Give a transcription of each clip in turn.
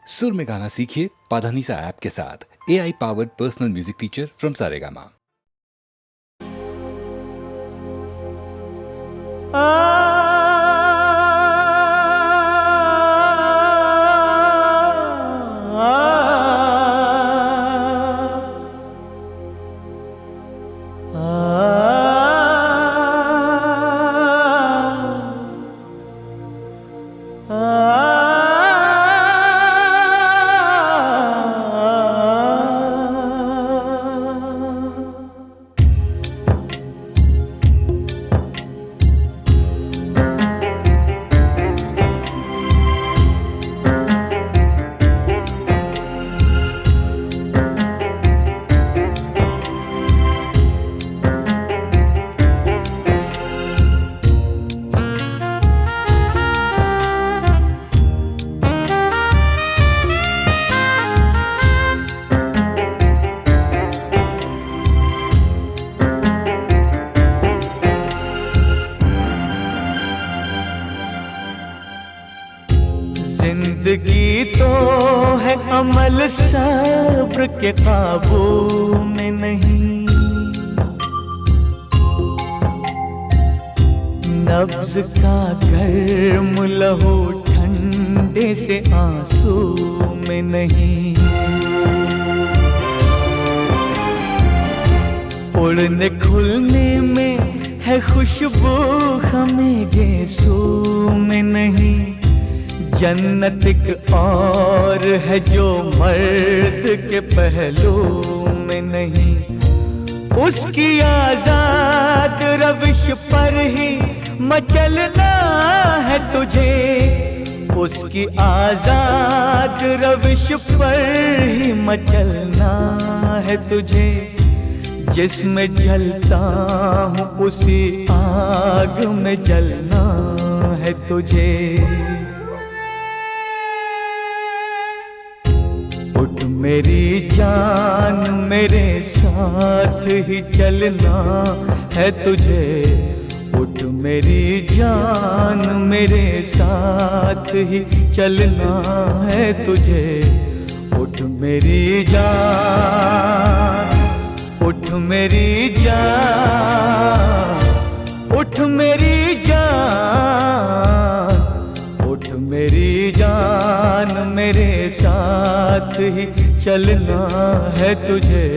सुर में गाना सीखिए पाधानीसा ऐप के साथ। AI powered personal music teacher from Saregama. जिंदगी तो है अमल सब्र के काबू में नहीं, नब्ज का गर्म लहू ठंडे से आंसू में नहीं, उड़ने खुलने में है खुशबू हमें गेसू में नहीं, जन्नत एक और है जो मर्द के पहलू में नहीं, उसकी आजाद रविश पर ही मचलना है तुझे, उसकी आजाद रविश पर ही मचलना है तुझे, जिसमें जलता हूँ उसी आग में जलना है तुझे। उठ मेरी जान मेरे साथ ही चलना है तुझे, उठ मेरी जान मेरे साथ ही चलना है तुझे, उठ मेरी जान, उठ मेरी जान, उठ मेरी जान, उठ मेरी जान मेरे साथ ही चलना है तुझे।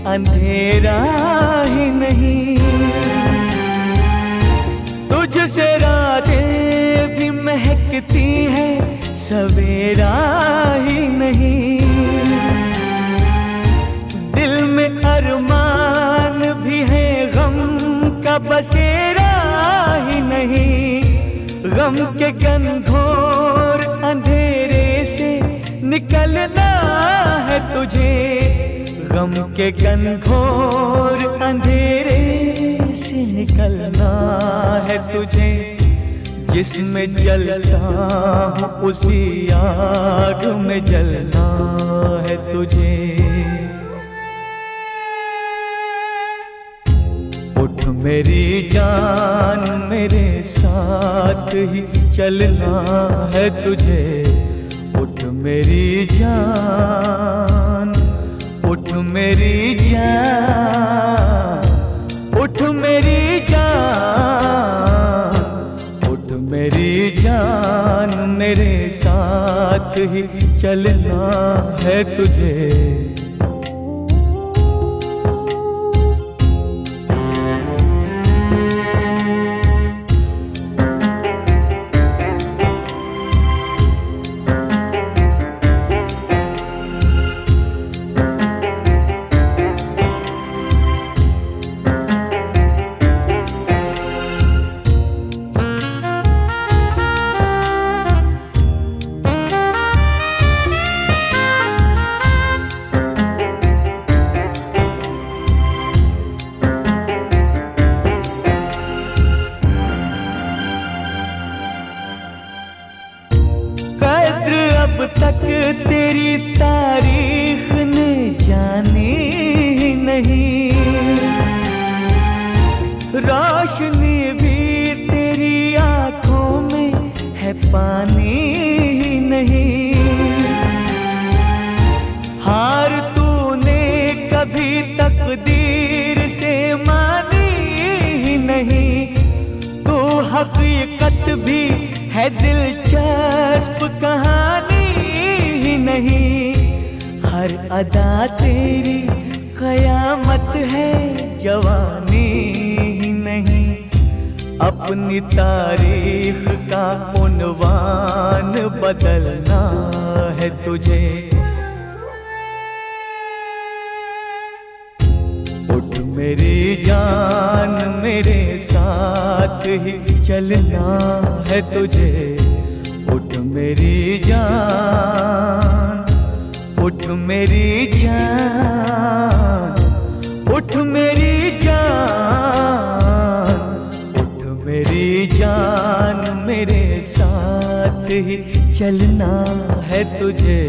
अंधेरा ही नहीं, तुझसे रातें भी महकती हैं, सवेरा ही नहीं, दिल में अरमान भी है गम का बसेरा ही नहीं, गम के घनघोर अंधेरे से निकलना है तुझे, गम के घनघोर अंधेरे से निकलना है तुझे, जिसमें जलता हूँ उसी आग में जलना है तुझे। उठ मेरी जान मेरे साथ ही चलना है तुझे, उठ मेरी जान, उठ मेरी जान, उठ मेरी जान, उठ मेरी जान मेरे साथ ही चलना है तुझे। पानी ही नहीं। हार तूने कभी तकदीर से मानी ही नहीं। तू हकीकत भी है दिलचस्प कहानी ही नहीं। हर अदा तेरी कयामत है जवानी ही नहीं। अपनी तारीख का उन्वान बदलना है तुझे। उठ मेरी जान मेरे साथ ही चलना है तुझे। उठ मेरी जान, उठ मेरी जान, उठ मेरी जान, उठ मेरी जान मेरे साथ ही चलना है तुझे।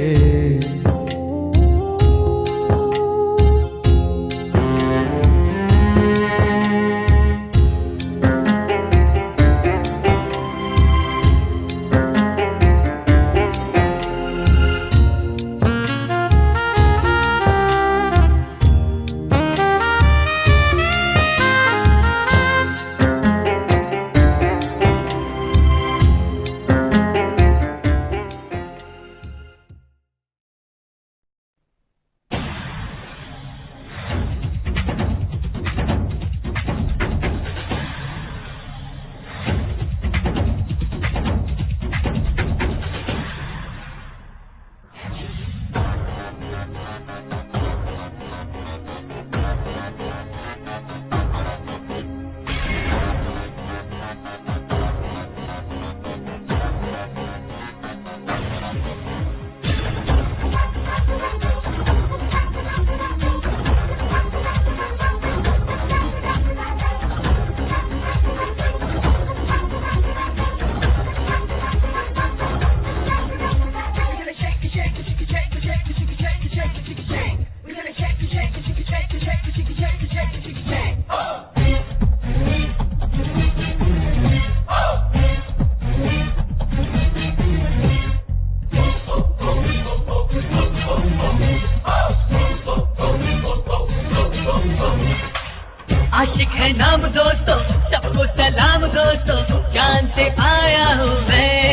आशिक है नाम दोस्तों, सबको सलाम दोस्तों, जान से आया हूँ मैं।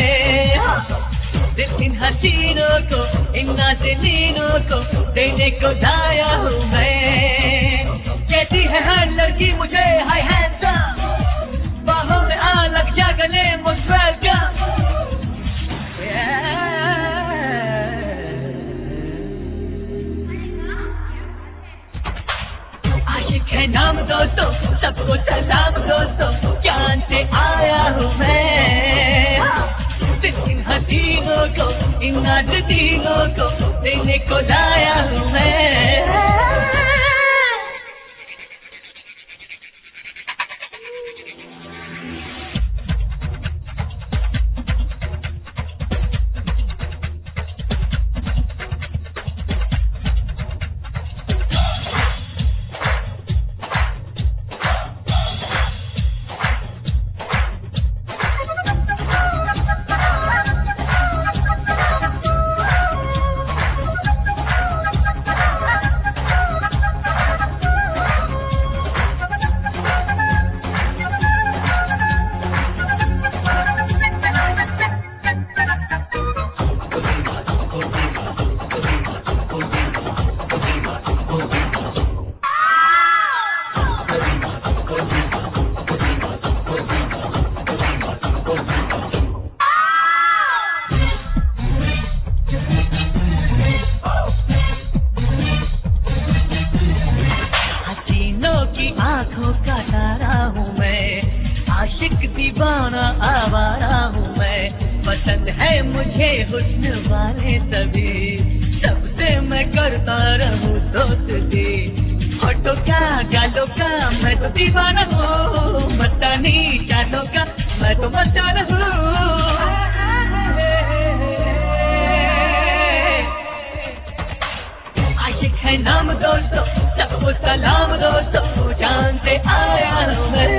दिल इन हसीनों को, इन नाज़नीनों को देने को लाया हूँ मैं। कहती है हर लड़की मुझे हाय हैंडसम, बाहों में आ लग जा गले मोस्ट वेलकम। आशिक है नाम दोस्तों, सबको सलाम दोस्तों, जान से आया हूँ मैं। इन हसीनों को, इन नाज़नीनों को देने को लाया हूँ मैं। दीवाना आवारा हूँ मैं, पसंद है मुझे हुस्न वाले सभी, सबसे मैं करता रहूँ दोस्ती। होठों का गालों का मैं तो दीवाना हूँ, मस्तानी चालों का मैं तो मस्ताना हूँ। आशिक है नाम दोस्तों, सबको सलाम दोस्तों, जान से आया हूँ मैं।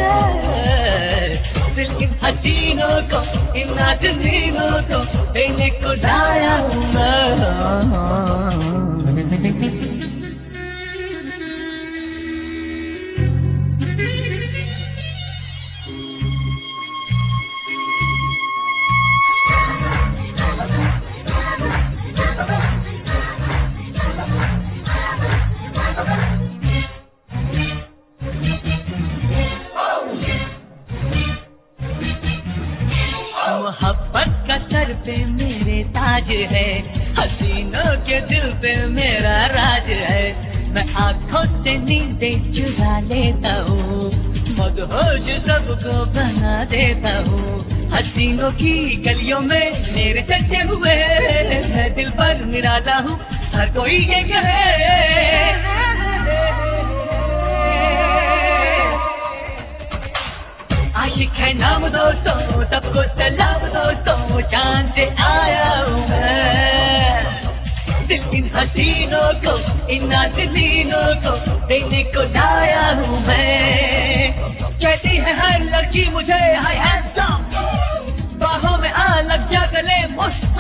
दिल इन हसीनों को, इन नाज़नीनों को देने को लाया हूँ मैं। मोहब्बत का सर पे मेरे ताज है, हसीनों के दिल पे मेरा राज है। मैं आँखों से नींदें चुरा लेता हूँ, मदहोश सबको बना देता हूँ। हसीनों की गलियों में मेरे चलते हुए मैं दिल पर निराला हूँ, हर कोई ये कहे। आशिक है नाम दोस्तों, सबको सलाम दोस्तों, चांद से आया हूँ मैं। दिल इन हसीनों को, इन नाज़नीनों को देने को लाया हूँ मैं। कहती है हर लड़की मुझे हाय हैंडसम, बाहों में आ लग जा गले मुश्किल।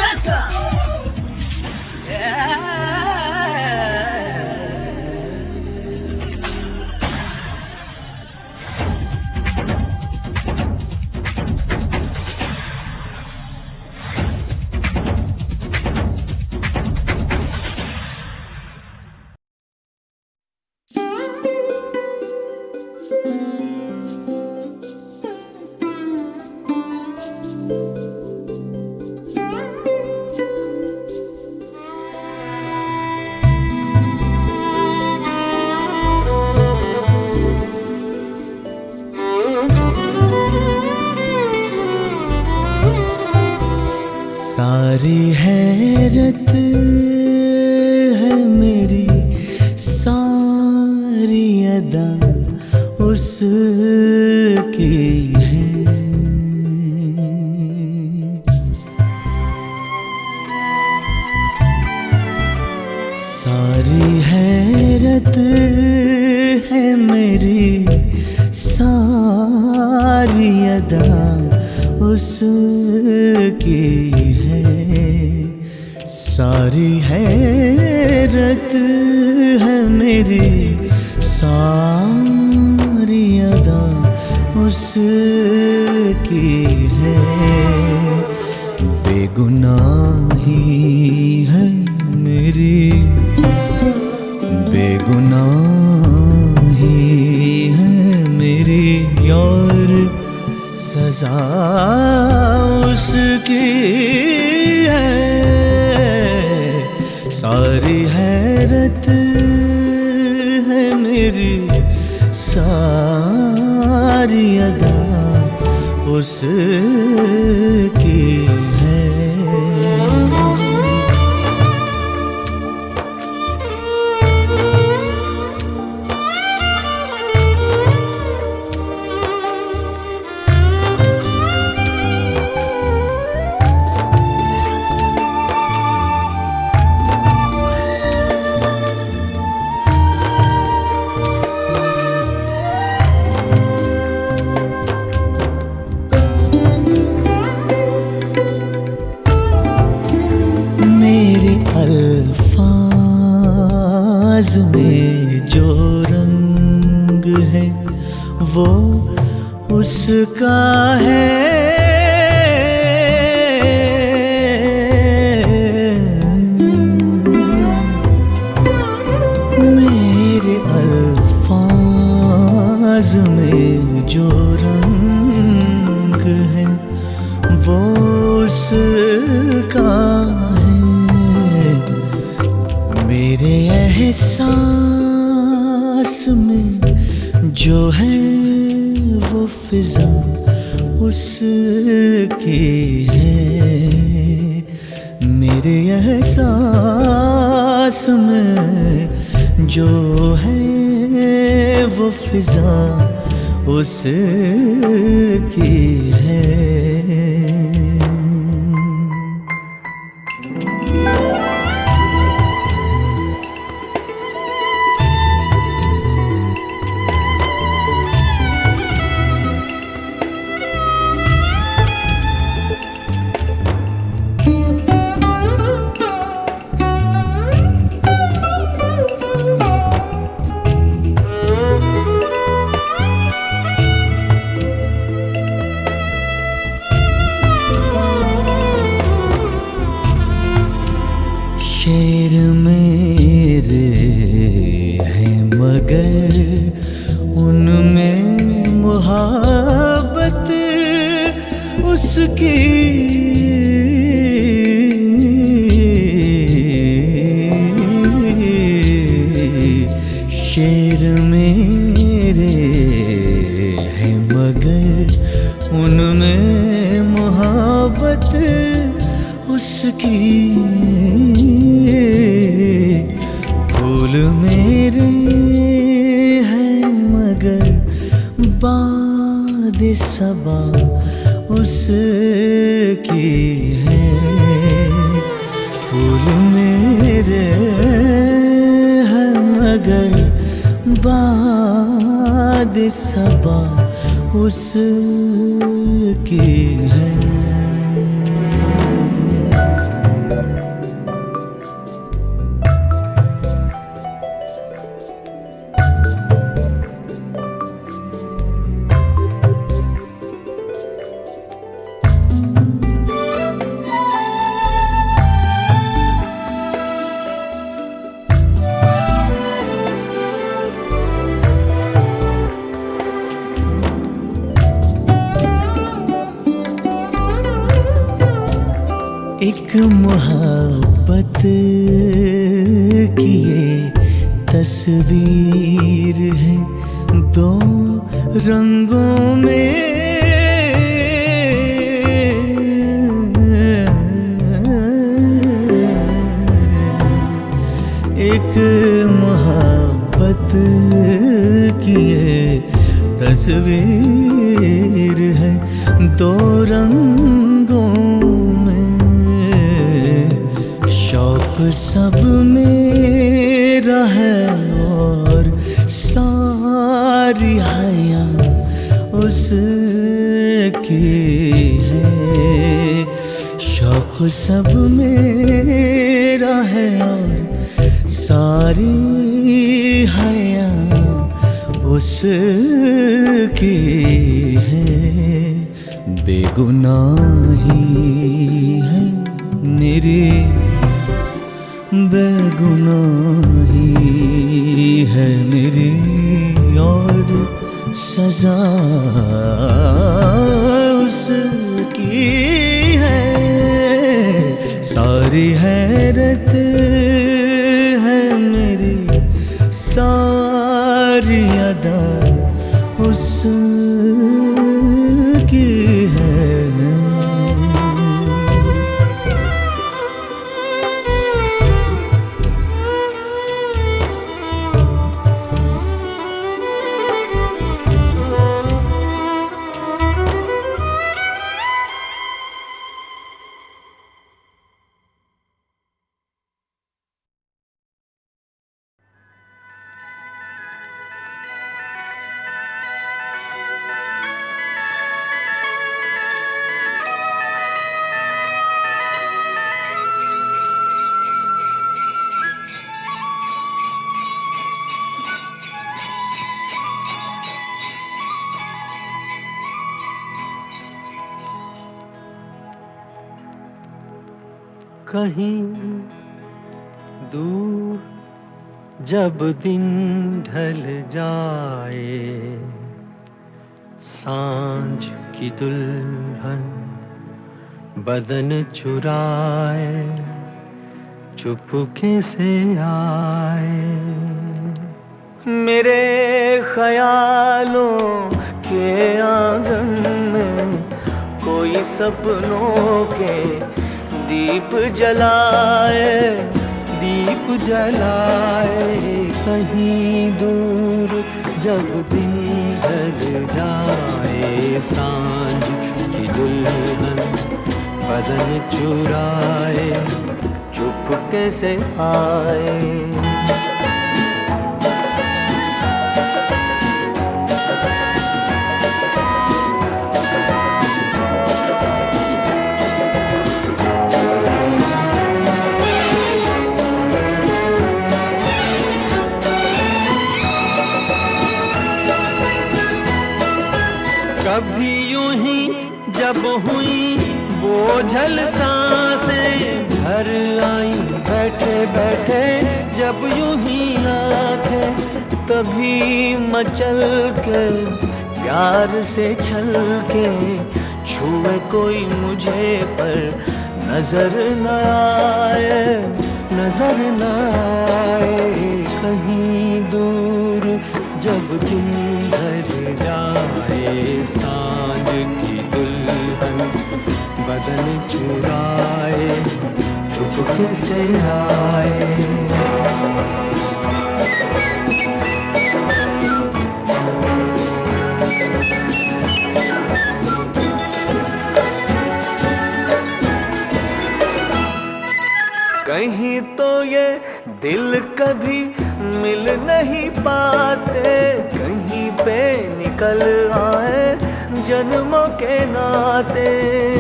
सारी हैरत है मेरी, सारी अदा उसकी है। सारी हैरत है मेरी, सारी अदा उसकी है। सारी हैरत है मेरी, सारी अदा उसकी है। बेगुनाही है मेरी, बेगुनाही है मेरी और सजा उसकी है। सारी हैरत है मेरी, सारी अदा उसकी है। अल्फाज में जो रंग है वो उसका है। मेरे अल्फाज में जो रंग है वो उसका है। मेरे एहसास में जो है वो फिजा उसकी है। मेरे एहसास में जो है वो फिजा उसकी है। मगर उनमें मोहब्बत उसकी शेर मेरे हैं मगर उनमें मोहब्बत उसकी फूल मेरे हैं मगर बाद सबा उसकी है फूल मेरे हैं मगर बाद सबा उसकी है। एक मोहब्बत की ये तस्वीर है दो रंगों में एक मोहब्बत की ये तस्वीर है दो रंगों सब मेरा है और सारी हया उसकी है शौक सब मेरा है और सारी हया उसकी है बेगुनाही है मेरी बेगुनाही है मेरी और सजा उसकी है सारी हैरत है मेरी सारी अदा उसकी है। कहीं दूर जब दिन ढल जाए सांझ की दुल्हन बदन चुराए चुपके से आए मेरे ख्यालों के आंगन में कोई सपनों के दीप जलाए कहीं दूर जब दिन ढल जाए सांझ की दुल्हन बदन चुराए चुपके से आए कभी यूं ही जब हुई बोझल सांसें घर आई बैठे बैठे जब यूं ही आंखें तभी मचल के प्यार से छल के छुए कोई मुझे पर नजर न आए, नजर न आए कहीं दूर जब दिन ढल जाए सांझ की दुल्हन बदन चुराए चुपके से आए। कहीं तो ये दिल कभी मिल नहीं पाते, कहीं पे निकल आए जन्मों के नाते।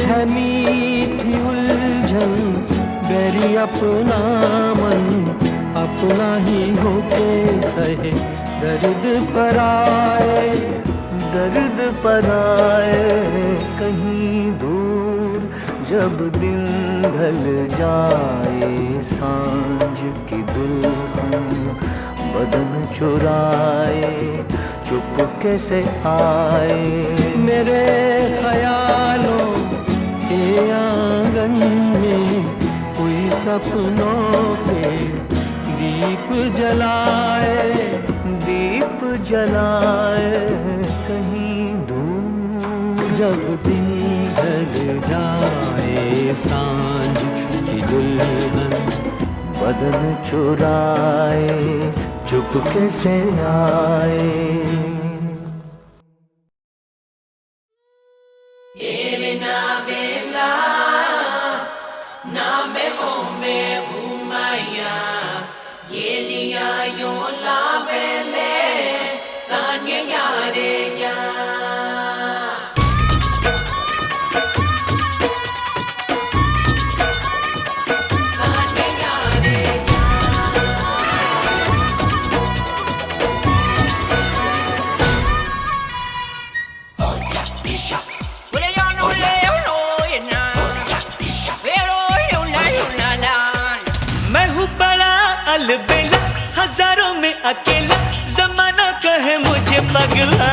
है मीठी उलझन बेरी अपना मन अपना ही होके सहे दर्द पर आए, दर्द पर आए कहीं दूर जब दिन ढल जाए सांझ की दुल्हन बदन चुराए चुपके से आए। मेरे ख्यालों के आंगन में कोई सपनों के दीप जलाए, दीप जलाए कहीं दूर जब दिन ढल जाए सांझ की दुल्हन बदन चुराए चुपके से आए। मैं हूँ बड़ा अलबेला हजारों में अकेला, जमाना कहे मुझे पगला,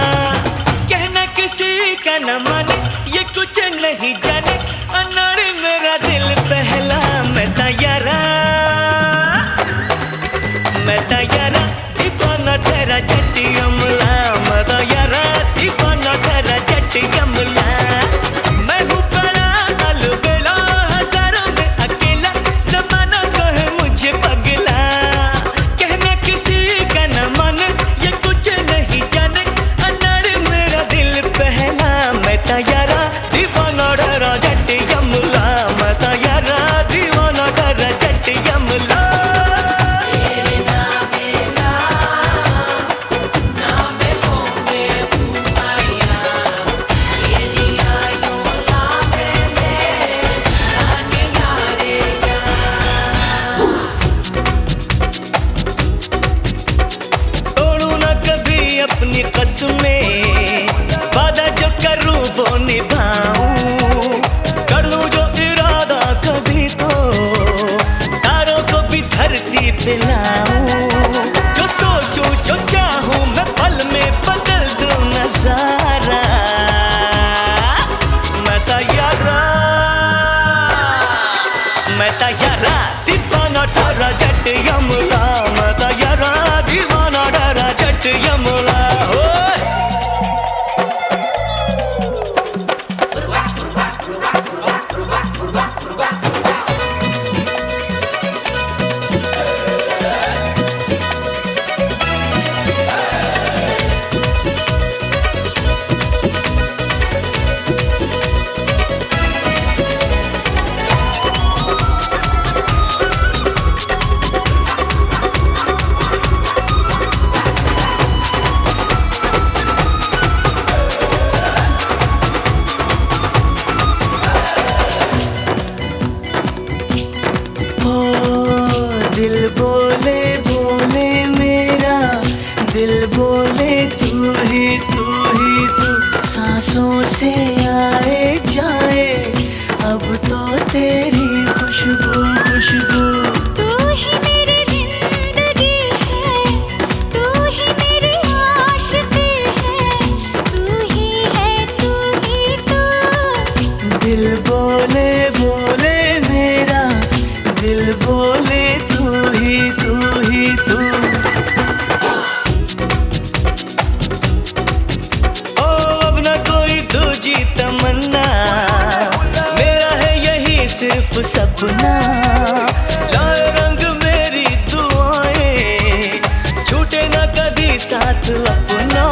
कहना किसी का न माने ये कुछ नहीं जाने, अनाड़ी मेरा दिल पहला। मैं तैयारा दीवाना तेरा जट्टी अमला, मैं तैयारा दीवाना तेरा जट्टी अमला। मैं हूँ बड़ा अलबेला हजारों में अकेला, जमाना कहे मुझे पगला, कहना किसी का न माने ये कुछ नहीं जाने, अनाड़ी मेरा दिल पहला। मैं तैयारा दीवाना तेरा जट्टी अमला, मैं तैयारा दीवाना तेरा जट्टी अमला। अपनी कसमें वादा जो करूं वो निभाऊं, कर लूं जो इरादा कभी तो तारों को भी धरती पे लाऊं, जो सोचूं जो चाहूं मैं पल में बदल दूं नजारा। मैं तैयारा दीवाना तेरा जट्टी अमला, मैं तैयारा दीवाना तेरा जट्टी अमला। दिल बोले बोले मेरा दिल बोले तू ही तू, सांसों से आए जाए अब तो तेरी खुशबू खुशबू। तू ही मेरी जिंदगी है, तू ही अपना, लाए रंग मेरी दुआएं, छूटे ना कभी साथ अपना।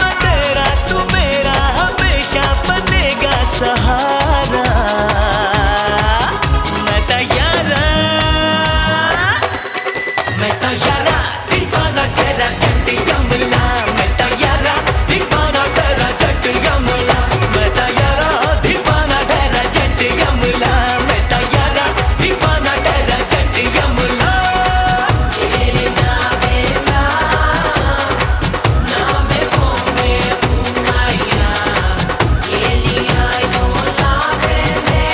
मैं तेरा तू मेरा हमेशा बनेगा सहारा। मैं तैयारा दीवाना तेरा जट यमला। मैं तैयारा दीवाना तेरा जट यमला। मैं तैयारा दीवाना तेरा जट यमला। मैं तैयारा दीवाना तेरा जट यमला। तेरे नावेला नामे होमे उमाया, ये लिया यो लावे ले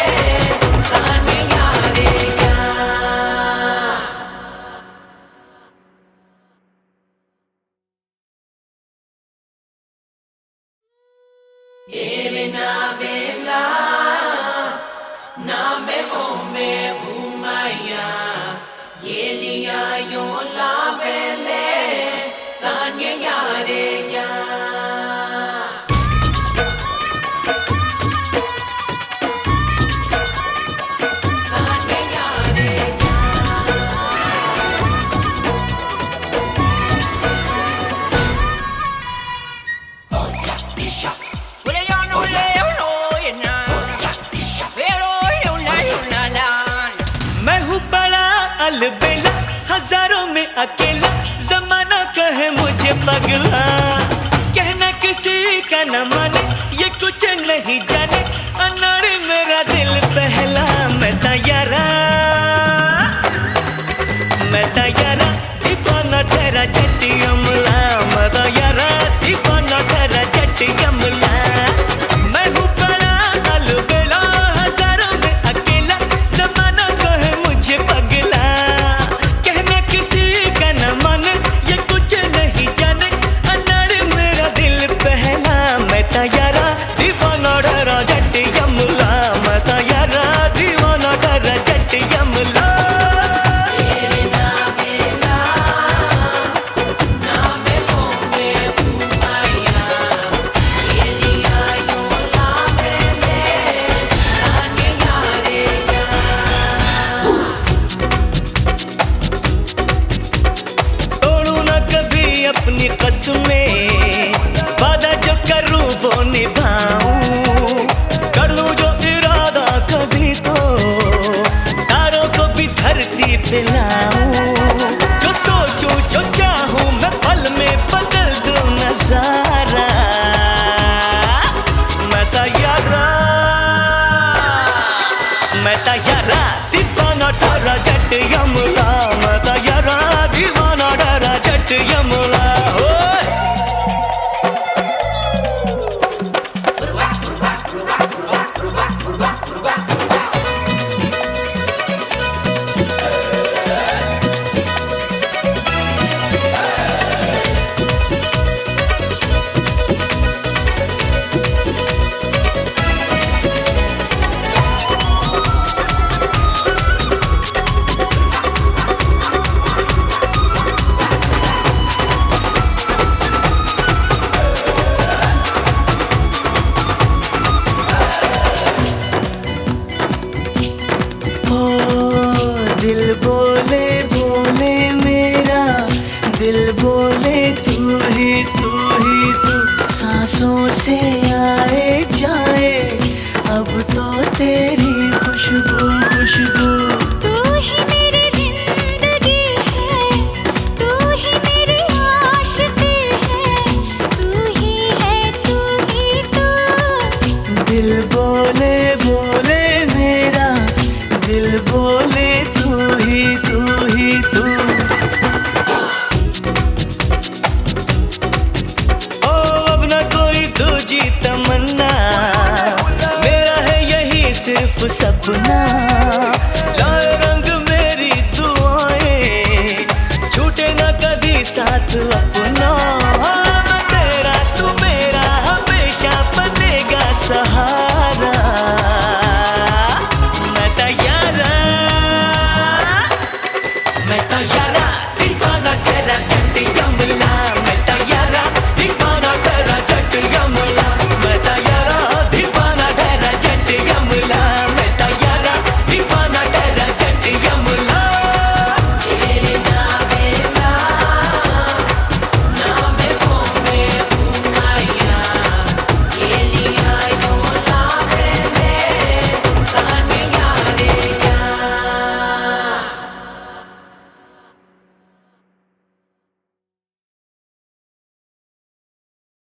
साने यारे या। Ele na vela, na me home umaya, ele ayo la vele, sanye yare ya. Sanye yare ya. मैं हूँ बड़ा अलबेला, हजारों में अकेला, जमाना कहे मुझे पगला। कहना किसी का न माने, ये कुछ नहीं जाने, अनाड़ी मेरा दिल पहला। मैं तैयारा दीवाना तेरा जट यमला। मैं तैयारा दीवाना तेरा जट यमला। मैं हूँ बड़ा अलबेला, हजारों में अकेला, जमाना कहे मुझे पगला। कहना किसी का न माने, ये कुछ नहीं जाने, अनाड़ी मेरा दिल पहला। मैं तैयारा दीवाना तेरा जट यमला। मैं तैयारा दीवाना तेरा जट यमला। अपनी कसमें, वादा जो करूं वो निभाऊं, कर लूं जो इरादा कभी तो तारों को भी धरती पे लाऊं। जो सोचूं जो चाहूं मैं पल में बदल दूं नजारा। मैं तैयारा दीवाना तेरा जट यमला। मैं तैयारा दीवाना तेरा जट यमला। दिल बोले बोले मेरा, दिल बोले तू ही तू। सांसों से आए जाए अब तो तेरी खुशबू खुशबू। तू ही मेरी जिंदगी है, तू ही मेरी आशिकी है, तू ही तू। दिल बोले बोले मेरा, दिल बोले तू ही तू। ओ अब न कोई दूजी तमन्ना, मेरा है यही सिर्फ सपना। लाए रंग मेरी दुआएं, छूटे ना कभी साथ अपना। मैं तेरा तू मेरा हमेशा बनेगा सहारा। मैं तैयारा दीवाना तेरा